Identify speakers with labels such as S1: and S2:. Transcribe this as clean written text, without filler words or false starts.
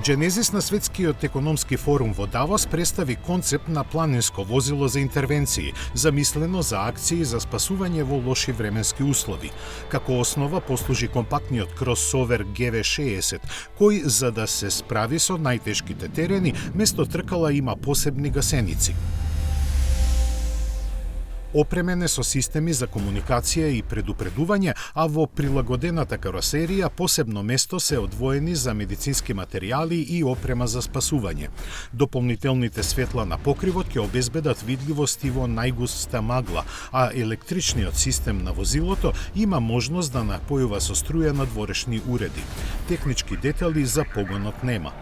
S1: Genesis на Светскиот економски форум во Давос представи концепт на планинско возило за интервенции, замислено за акции за спасување во лоши временски услови. Како основа послужи компактниот кросовер GV60, кој за да се справи со најтешките терени, место тркала има посебни гасеници. Опремен е со системи за комуникација и предупредување, а во прилагодената каросерија посебно место се одвоени за медицински материјали и опрема за спасување. Дополнителните светла на покривот ќе обезбедат видливост и во најгуста магла, а електричниот систем на возилото има можност да напојува со струја надворешни уреди. Технички детали за погонот нема.